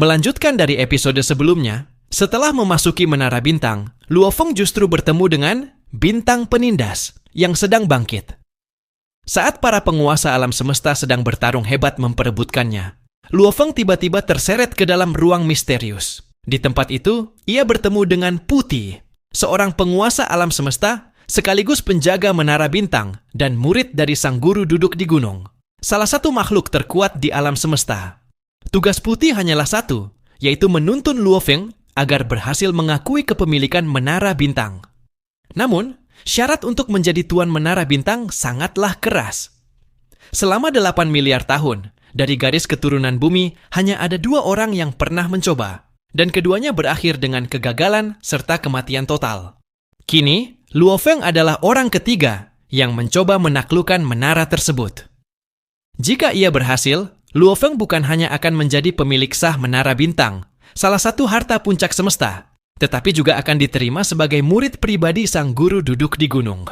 Melanjutkan dari episode sebelumnya, setelah memasuki Menara Bintang, Luo Feng justru bertemu dengan bintang penindas yang sedang bangkit. Saat para penguasa alam semesta sedang bertarung hebat memperebutkannya, Luo Feng tiba-tiba terseret ke dalam ruang misterius. Di tempat itu, ia bertemu dengan Puti, seorang penguasa alam semesta sekaligus penjaga Menara Bintang dan murid dari sang guru duduk di gunung. Salah satu makhluk terkuat di alam semesta. Tugas Puti hanyalah satu, yaitu menuntun Luo Feng agar berhasil mengakui kepemilikan Menara Bintang. Namun, syarat untuk menjadi tuan Menara Bintang sangatlah keras. Selama 8 miliar tahun, dari garis keturunan bumi hanya ada 2 orang yang pernah mencoba, dan keduanya berakhir dengan kegagalan serta kematian total. Kini, Luo Feng adalah orang ketiga yang mencoba menaklukkan menara tersebut. Jika ia berhasil, Luo Feng bukan hanya akan menjadi pemilik sah Menara Bintang, salah satu harta puncak semesta, tetapi juga akan diterima sebagai murid pribadi sang guru duduk di gunung.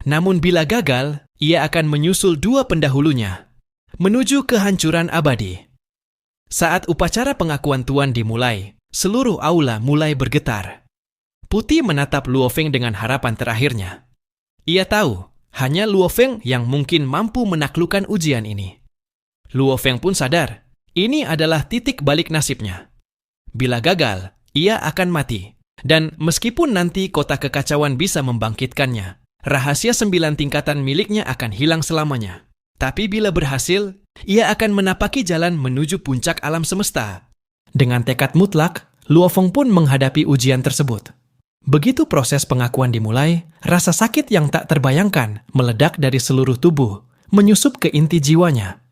Namun bila gagal, ia akan menyusul 2 pendahulunya, menuju kehancuran abadi. Saat upacara pengakuan tuan dimulai, seluruh aula mulai bergetar. Puti menatap Luo Feng dengan harapan terakhirnya. Ia tahu, hanya Luo Feng yang mungkin mampu menaklukkan ujian ini. Luo Feng pun sadar, ini adalah titik balik nasibnya. Bila gagal, ia akan mati. Dan meskipun nanti kota kekacauan bisa membangkitkannya, rahasia 9 tingkatan miliknya akan hilang selamanya. Tapi bila berhasil, ia akan menapaki jalan menuju puncak alam semesta. Dengan tekad mutlak, Luo Feng pun menghadapi ujian tersebut. Begitu proses pengakuan dimulai, rasa sakit yang tak terbayangkan meledak dari seluruh tubuh, menyusup ke inti jiwanya.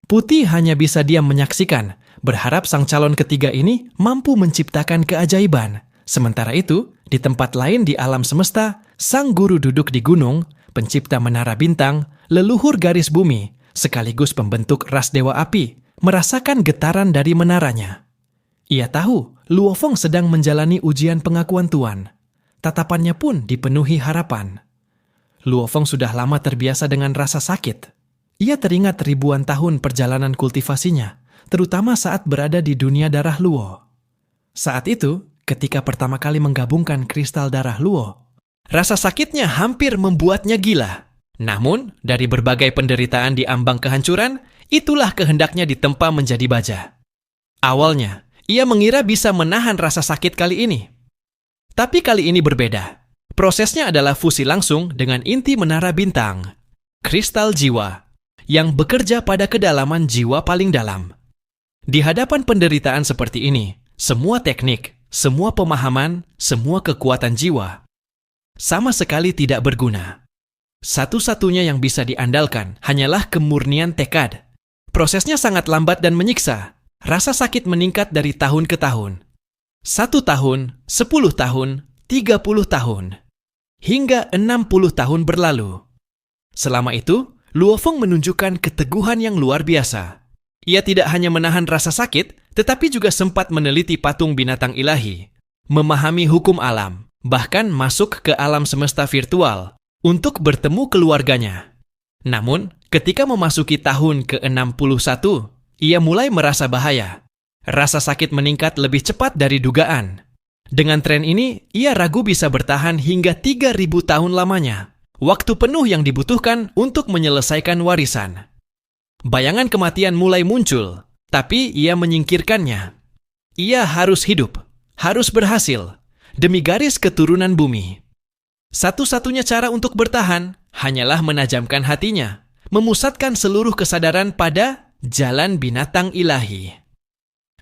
Puti hanya bisa diam menyaksikan, berharap sang calon ketiga ini mampu menciptakan keajaiban. Sementara itu, di tempat lain di alam semesta, sang guru duduk di gunung, pencipta Menara Bintang, leluhur garis bumi, sekaligus pembentuk ras dewa api, merasakan getaran dari menaranya. Ia tahu Luo Feng sedang menjalani ujian pengakuan tuan. Tatapannya pun dipenuhi harapan. Luo Feng sudah lama terbiasa dengan rasa sakit. Ia teringat ribuan tahun perjalanan kultivasinya, terutama saat berada di dunia darah Luo. Saat itu, ketika pertama kali menggabungkan kristal darah Luo, rasa sakitnya hampir membuatnya gila. Namun, dari berbagai penderitaan di ambang kehancuran, itulah kehendaknya ditempa menjadi baja. Awalnya, ia mengira bisa menahan rasa sakit kali ini. Tapi kali ini berbeda. Prosesnya adalah fusi langsung dengan inti Menara Bintang, kristal jiwa, yang bekerja pada kedalaman jiwa paling dalam. Di hadapan penderitaan seperti ini, semua teknik, semua pemahaman, semua kekuatan jiwa sama sekali tidak berguna. Satu-satunya yang bisa diandalkan hanyalah kemurnian tekad. Prosesnya sangat lambat dan menyiksa. Rasa sakit meningkat dari tahun ke tahun. 1 tahun, 10 tahun, 30 tahun. Hingga 60 tahun berlalu. Selama itu, Luo Feng menunjukkan keteguhan yang luar biasa. Ia tidak hanya menahan rasa sakit, tetapi juga sempat meneliti patung binatang ilahi, memahami hukum alam, bahkan masuk ke alam semesta virtual untuk bertemu keluarganya. Namun, ketika memasuki tahun ke-61, ia mulai merasa bahaya. Rasa sakit meningkat lebih cepat dari dugaan. Dengan tren ini, ia ragu bisa bertahan hingga 3.000 tahun lamanya. Waktu penuh yang dibutuhkan untuk menyelesaikan warisan. Bayangan kematian mulai muncul, tapi ia menyingkirkannya. Ia harus hidup, harus berhasil, demi garis keturunan bumi. Satu-satunya cara untuk bertahan hanyalah menajamkan hatinya, memusatkan seluruh kesadaran pada jalan binatang ilahi.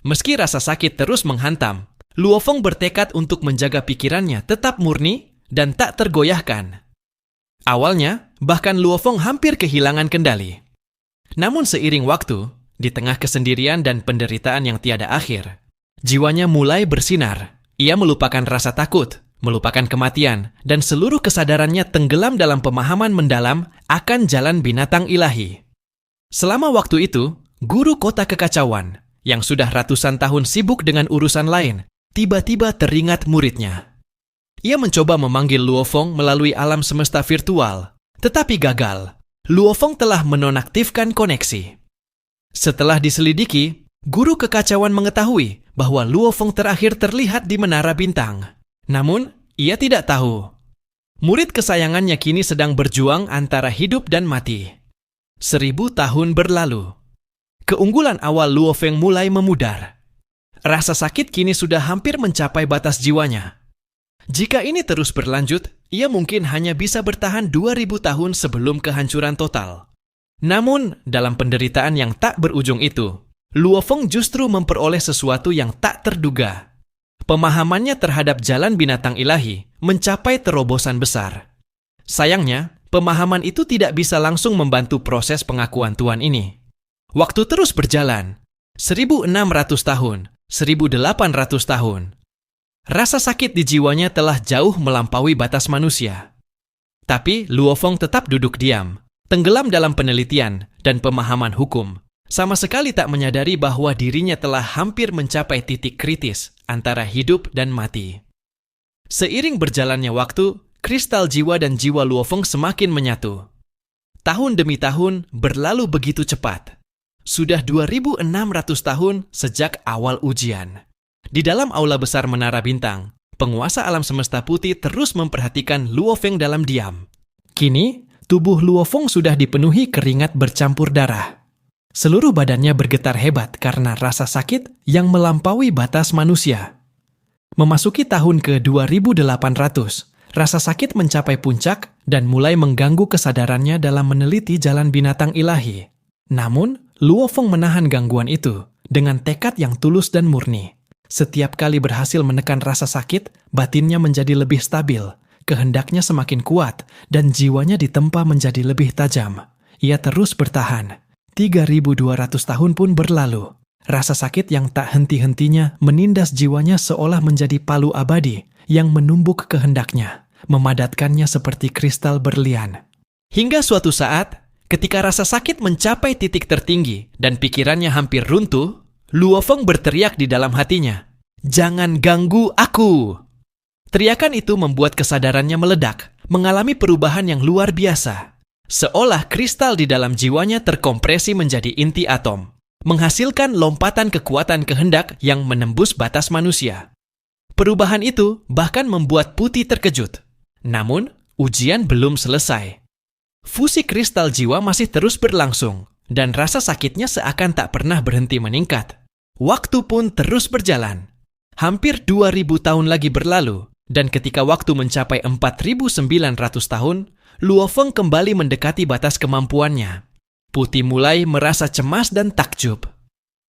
Meski rasa sakit terus menghantam, Luo Feng bertekad untuk menjaga pikirannya tetap murni dan tak tergoyahkan. Awalnya, bahkan Luo Feng hampir kehilangan kendali. Namun seiring waktu, di tengah kesendirian dan penderitaan yang tiada akhir, jiwanya mulai bersinar. Ia melupakan rasa takut, melupakan kematian, dan seluruh kesadarannya tenggelam dalam pemahaman mendalam akan jalan binatang ilahi. Selama waktu itu, guru kota kekacauan, yang sudah ratusan tahun sibuk dengan urusan lain, tiba-tiba teringat muridnya. Ia mencoba memanggil Luo Feng melalui alam semesta virtual, tetapi gagal. Luo Feng telah menonaktifkan koneksi. Setelah diselidiki, Guru kekacauan mengetahui bahwa Luo Feng terakhir terlihat di Menara Bintang. Namun, ia tidak tahu. Murid kesayangannya kini sedang berjuang antara hidup dan mati. 1000 tahun berlalu. Keunggulan awal Luo Feng mulai memudar. Rasa sakit kini sudah hampir mencapai batas jiwanya. Jika ini terus berlanjut, ia mungkin hanya bisa bertahan 2000 tahun sebelum kehancuran total. Namun, dalam penderitaan yang tak berujung itu, Luo Feng justru memperoleh sesuatu yang tak terduga. Pemahamannya terhadap jalan binatang ilahi mencapai terobosan besar. Sayangnya, pemahaman itu tidak bisa langsung membantu proses pengakuan Tuhan ini. Waktu terus berjalan. 1600 tahun, 1800 tahun. Rasa sakit di jiwanya telah jauh melampaui batas manusia. Tapi Luo Feng tetap duduk diam, tenggelam dalam penelitian dan pemahaman hukum. Sama sekali tak menyadari bahwa dirinya telah hampir mencapai titik kritis antara hidup dan mati. Seiring berjalannya waktu, kristal jiwa dan jiwa Luo Feng semakin menyatu. Tahun demi tahun berlalu begitu cepat. Sudah 2600 tahun sejak awal ujian. Di dalam aula besar Menara Bintang, penguasa alam semesta putih terus memperhatikan Luo Feng dalam diam. Kini, tubuh Luo Feng sudah dipenuhi keringat bercampur darah. Seluruh badannya bergetar hebat karena rasa sakit yang melampaui batas manusia. Memasuki tahun ke-2800, rasa sakit mencapai puncak dan mulai mengganggu kesadarannya dalam meneliti jalan binatang ilahi. Namun, Luo Feng menahan gangguan itu dengan tekad yang tulus dan murni. Setiap kali berhasil menekan rasa sakit, batinnya menjadi lebih stabil, kehendaknya semakin kuat, dan jiwanya ditempa menjadi lebih tajam. Ia terus bertahan. 3200 tahun pun berlalu. Rasa sakit yang tak henti-hentinya menindas jiwanya seolah menjadi palu abadi yang menumbuk kehendaknya, memadatkannya seperti kristal berlian. Hingga suatu saat, ketika rasa sakit mencapai titik tertinggi dan pikirannya hampir runtuh, Luo Feng berteriak di dalam hatinya, "Jangan ganggu aku!" Teriakan itu membuat kesadarannya meledak, mengalami perubahan yang luar biasa. Seolah kristal di dalam jiwanya terkompresi menjadi inti atom, menghasilkan lompatan kekuatan kehendak yang menembus batas manusia. Perubahan itu bahkan membuat Putih terkejut. Namun, ujian belum selesai. Fusi kristal jiwa masih terus berlangsung, dan rasa sakitnya seakan tak pernah berhenti meningkat. Waktu pun terus berjalan. Hampir 2000 tahun lagi berlalu, dan ketika waktu mencapai 4900 tahun, Luo Feng kembali mendekati batas kemampuannya. Putih mulai merasa cemas dan takjub.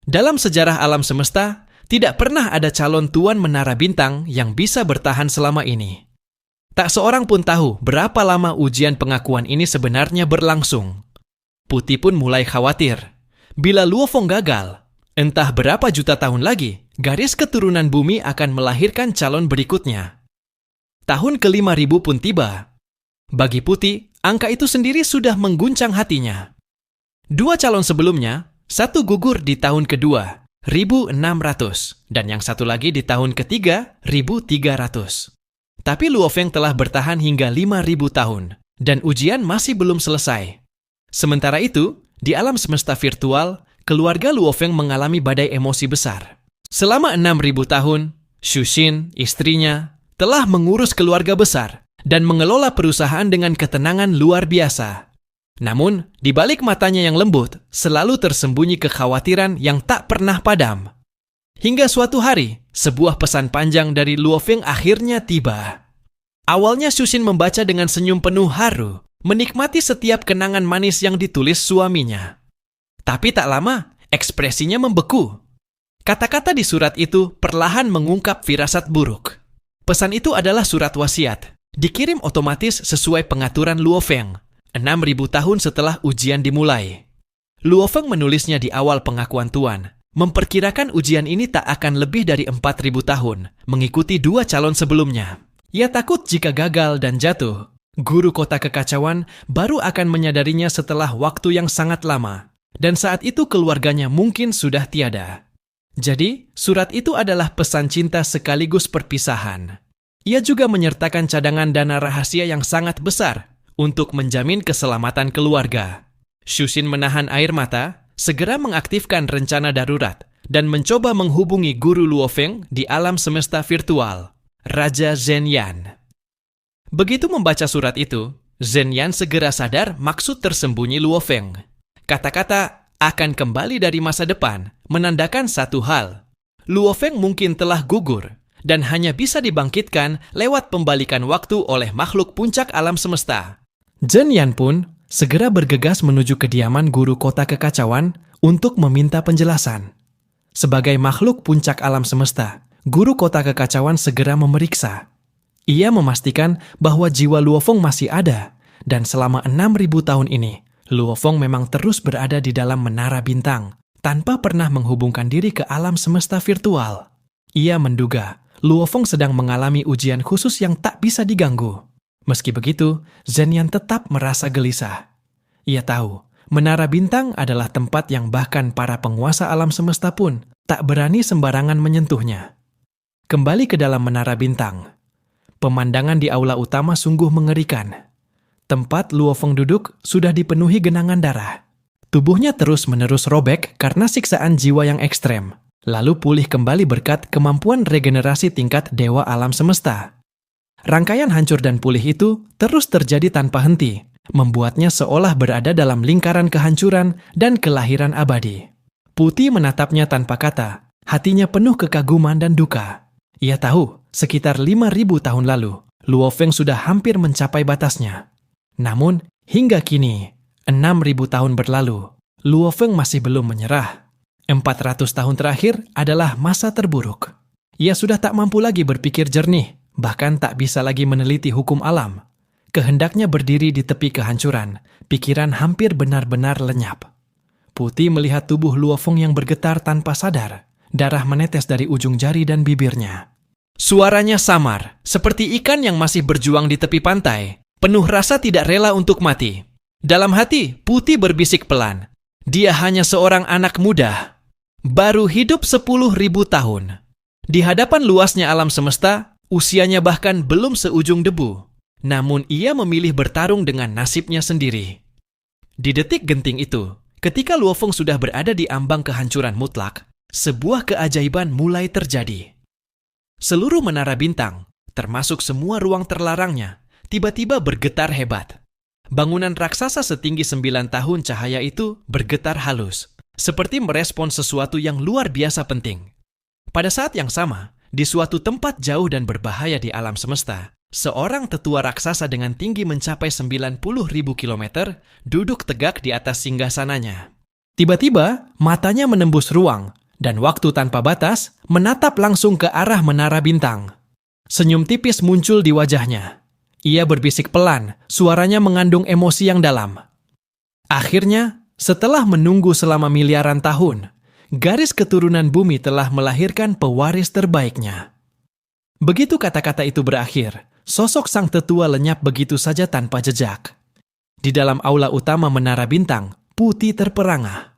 Dalam sejarah alam semesta, tidak pernah ada calon tuan Menara Bintang yang bisa bertahan selama ini. Tak seorang pun tahu berapa lama ujian pengakuan ini sebenarnya berlangsung. Putih pun mulai khawatir. Bila Luo Feng gagal, entah berapa juta tahun lagi, garis keturunan bumi akan melahirkan calon berikutnya. Tahun ke-5000 pun tiba. Bagi Putih, angka itu sendiri sudah mengguncang hatinya. 2 calon sebelumnya, satu gugur di tahun kedua, 1600, dan yang satu lagi di tahun ketiga, 1300. Tapi Luo Feng telah bertahan hingga 5000 tahun, dan ujian masih belum selesai. Sementara itu, di alam semesta virtual, keluarga Luo Feng mengalami badai emosi besar. Selama 6000 tahun, Xu Xin, istrinya, telah mengurus keluarga besar dan mengelola perusahaan dengan ketenangan luar biasa. Namun, di balik matanya yang lembut, selalu tersembunyi kekhawatiran yang tak pernah padam. Hingga suatu hari, sebuah pesan panjang dari Luo Feng akhirnya tiba. Awalnya Xu Xin membaca dengan senyum penuh haru, menikmati setiap kenangan manis yang ditulis suaminya. Tapi tak lama, ekspresinya membeku. Kata-kata di surat itu perlahan mengungkap firasat buruk. Pesan itu adalah surat wasiat, dikirim otomatis sesuai pengaturan Luo Feng, 6000 tahun setelah ujian dimulai. Luo Feng menulisnya di awal pengakuan Tuan, memperkirakan ujian ini tak akan lebih dari 4000 tahun, mengikuti 2 calon sebelumnya. Ia takut jika gagal dan jatuh, guru kota kekacauan baru akan menyadarinya setelah waktu yang sangat lama, dan saat itu keluarganya mungkin sudah tiada. Jadi, surat itu adalah pesan cinta sekaligus perpisahan. Ia juga menyertakan cadangan dana rahasia yang sangat besar untuk menjamin keselamatan keluarga. Xu Xin menahan air mata, segera mengaktifkan rencana darurat dan mencoba menghubungi guru Luo Feng di alam semesta virtual, Raja Zhen Yan. Begitu membaca surat itu, Zhen Yan segera sadar maksud tersembunyi Luo Feng. Kata-kata akan kembali dari masa depan menandakan satu hal. Luo Feng mungkin telah gugur dan hanya bisa dibangkitkan lewat pembalikan waktu oleh makhluk puncak alam semesta. Zhen Yan pun segera bergegas menuju kediaman guru kota kekacauan untuk meminta penjelasan. Sebagai makhluk puncak alam semesta, guru kota kekacauan segera memeriksa. Ia memastikan bahwa jiwa Luo Feng masih ada, dan selama 6.000 tahun ini, Luo Feng memang terus berada di dalam menara bintang, tanpa pernah menghubungkan diri ke alam semesta virtual. Ia menduga Luo Feng sedang mengalami ujian khusus yang tak bisa diganggu. Meski begitu, Zhen Yan tetap merasa gelisah. Ia tahu, menara bintang adalah tempat yang bahkan para penguasa alam semesta pun tak berani sembarangan menyentuhnya. Kembali ke dalam menara bintang. Pemandangan di aula utama sungguh mengerikan. Tempat Luo Feng duduk sudah dipenuhi genangan darah. Tubuhnya terus-menerus robek karena siksaan jiwa yang ekstrem, lalu pulih kembali berkat kemampuan regenerasi tingkat dewa alam semesta. Rangkaian hancur dan pulih itu terus terjadi tanpa henti, membuatnya seolah berada dalam lingkaran kehancuran dan kelahiran abadi. Putih menatapnya tanpa kata, hatinya penuh kekaguman dan duka. Ia tahu, sekitar 5.000 tahun lalu, Luo Feng sudah hampir mencapai batasnya. Namun, hingga kini, 6.000 tahun berlalu, Luo Feng masih belum menyerah. 400 tahun terakhir adalah masa terburuk. Ia sudah tak mampu lagi berpikir jernih, bahkan tak bisa lagi meneliti hukum alam. Kehendaknya berdiri di tepi kehancuran, pikiran hampir benar-benar lenyap. Putih melihat tubuh Luo Feng yang bergetar tanpa sadar, darah menetes dari ujung jari dan bibirnya. Suaranya samar, seperti ikan yang masih berjuang di tepi pantai, penuh rasa tidak rela untuk mati. Dalam hati, Putih berbisik pelan. Dia hanya seorang anak muda, baru hidup 10.000 tahun. Di hadapan luasnya alam semesta, usianya bahkan belum seujung debu. Namun ia memilih bertarung dengan nasibnya sendiri. Di detik genting itu, ketika Luo Feng sudah berada di ambang kehancuran mutlak, sebuah keajaiban mulai terjadi. Seluruh menara bintang, termasuk semua ruang terlarangnya, tiba-tiba bergetar hebat. Bangunan raksasa setinggi 9 tahun cahaya itu bergetar halus, seperti merespon sesuatu yang luar biasa penting. Pada saat yang sama, di suatu tempat jauh dan berbahaya di alam semesta, seorang tetua raksasa dengan tinggi mencapai 90.000 kilometer duduk tegak di atas singgasananya. Tiba-tiba, matanya menembus ruang, dan waktu tanpa batas menatap langsung ke arah menara bintang. Senyum tipis muncul di wajahnya. Ia berbisik pelan, suaranya mengandung emosi yang dalam. Akhirnya, setelah menunggu selama miliaran tahun, garis keturunan bumi telah melahirkan pewaris terbaiknya. Begitu kata-kata itu berakhir, sosok sang tetua lenyap begitu saja tanpa jejak. Di dalam aula utama menara bintang, Putih terperangah.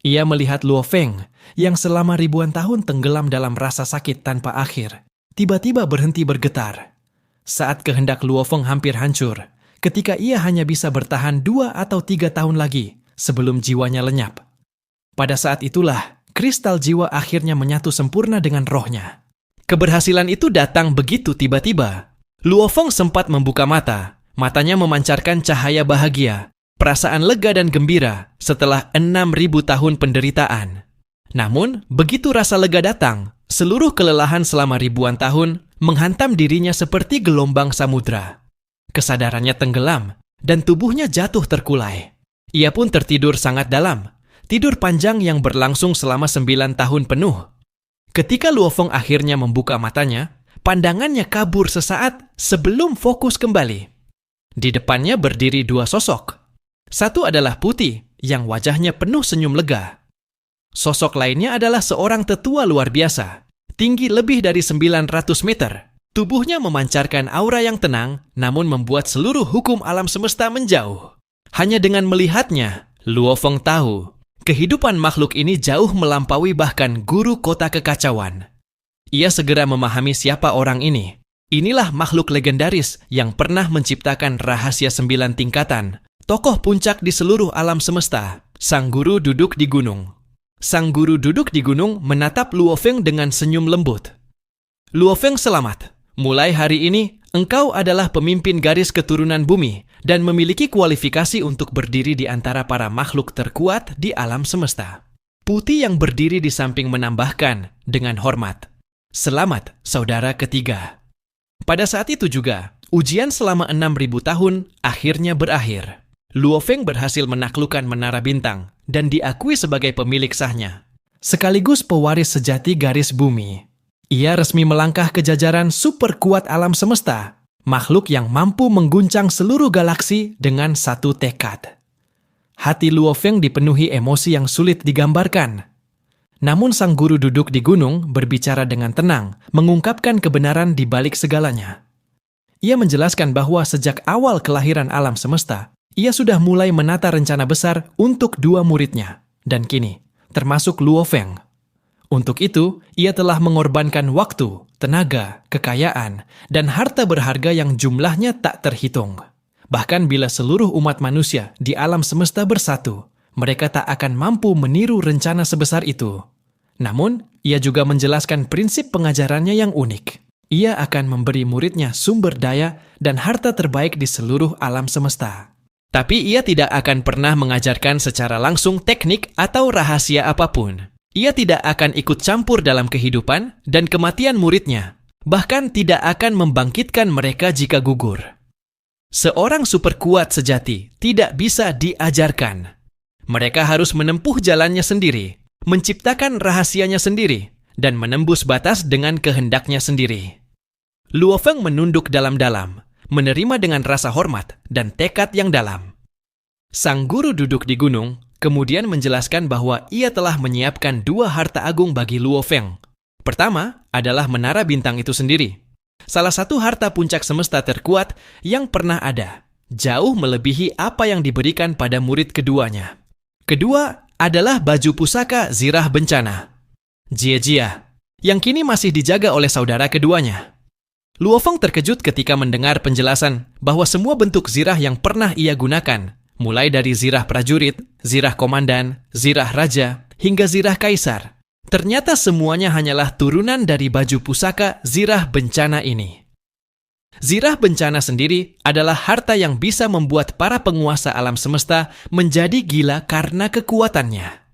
Ia melihat Luo Feng yang selama ribuan tahun tenggelam dalam rasa sakit tanpa akhir, tiba-tiba berhenti bergetar. Saat kehendak Luo Feng hampir hancur, ketika ia hanya bisa bertahan 2 atau 3 tahun lagi sebelum jiwanya lenyap. Pada saat itulah, kristal jiwa akhirnya menyatu sempurna dengan rohnya. Keberhasilan itu datang begitu tiba-tiba. Luo Feng sempat membuka mata, matanya memancarkan cahaya bahagia. Perasaan lega dan gembira setelah 6.000 tahun penderitaan. Namun, begitu rasa lega datang, seluruh kelelahan selama ribuan tahun menghantam dirinya seperti gelombang samudra. Kesadarannya tenggelam, dan tubuhnya jatuh terkulai. Ia pun tertidur sangat dalam, tidur panjang yang berlangsung selama 9 tahun penuh. Ketika Luo Feng akhirnya membuka matanya, pandangannya kabur sesaat sebelum fokus kembali. Di depannya berdiri 2 sosok. Satu adalah Putih, yang wajahnya penuh senyum lega. Sosok lainnya adalah seorang tetua luar biasa, tinggi lebih dari 900 meter. Tubuhnya memancarkan aura yang tenang, namun membuat seluruh hukum alam semesta menjauh. Hanya dengan melihatnya, Luo Feng tahu, kehidupan makhluk ini jauh melampaui bahkan guru kota kekacauan. Ia segera memahami siapa orang ini. Inilah makhluk legendaris yang pernah menciptakan rahasia 9 tingkatan, tokoh puncak di seluruh alam semesta, sang guru duduk di gunung. Sang guru duduk di gunung menatap Luo Feng dengan senyum lembut. Luo Feng, selamat. Mulai hari ini, engkau adalah pemimpin garis keturunan bumi dan memiliki kualifikasi untuk berdiri di antara para makhluk terkuat di alam semesta. Putih yang berdiri di samping menambahkan dengan hormat, selamat, saudara ketiga. Pada saat itu juga, ujian selama 6.000 tahun akhirnya berakhir. Luo Feng berhasil menaklukkan Menara Bintang dan diakui sebagai pemilik sahnya, sekaligus pewaris sejati garis bumi. Ia resmi melangkah ke jajaran super kuat alam semesta, makhluk yang mampu mengguncang seluruh galaksi dengan satu tekad. Hati Luo Feng dipenuhi emosi yang sulit digambarkan. Namun sang guru duduk di gunung berbicara dengan tenang, mengungkapkan kebenaran di balik segalanya. Ia menjelaskan bahwa sejak awal kelahiran alam semesta, ia sudah mulai menata rencana besar untuk 2 muridnya, dan kini, termasuk Luo Feng. Untuk itu, ia telah mengorbankan waktu, tenaga, kekayaan, dan harta berharga yang jumlahnya tak terhitung. Bahkan bila seluruh umat manusia di alam semesta bersatu, mereka tak akan mampu meniru rencana sebesar itu. Namun, ia juga menjelaskan prinsip pengajarannya yang unik. Ia akan memberi muridnya sumber daya dan harta terbaik di seluruh alam semesta. Tapi ia tidak akan pernah mengajarkan secara langsung teknik atau rahasia apapun. Ia tidak akan ikut campur dalam kehidupan dan kematian muridnya, bahkan tidak akan membangkitkan mereka jika gugur. Seorang super kuat sejati tidak bisa diajarkan. Mereka harus menempuh jalannya sendiri, menciptakan rahasianya sendiri, dan menembus batas dengan kehendaknya sendiri. Luo Feng menunduk dalam-dalam, menerima dengan rasa hormat dan tekad yang dalam. Sang guru duduk di gunung, kemudian menjelaskan bahwa ia telah menyiapkan 2 harta agung bagi Luo Feng. Pertama adalah Menara Bintang itu sendiri. Salah satu harta puncak semesta terkuat yang pernah ada, jauh melebihi apa yang diberikan pada murid keduanya. Kedua adalah baju pusaka Zirah Bencana, Jie-Jia, yang kini masih dijaga oleh saudara keduanya. Luo Feng terkejut ketika mendengar penjelasan bahwa semua bentuk zirah yang pernah ia gunakan, mulai dari zirah prajurit, zirah komandan, zirah raja, hingga zirah kaisar, ternyata semuanya hanyalah turunan dari baju pusaka Zirah Bencana ini. Zirah Bencana sendiri adalah harta yang bisa membuat para penguasa alam semesta menjadi gila karena kekuatannya.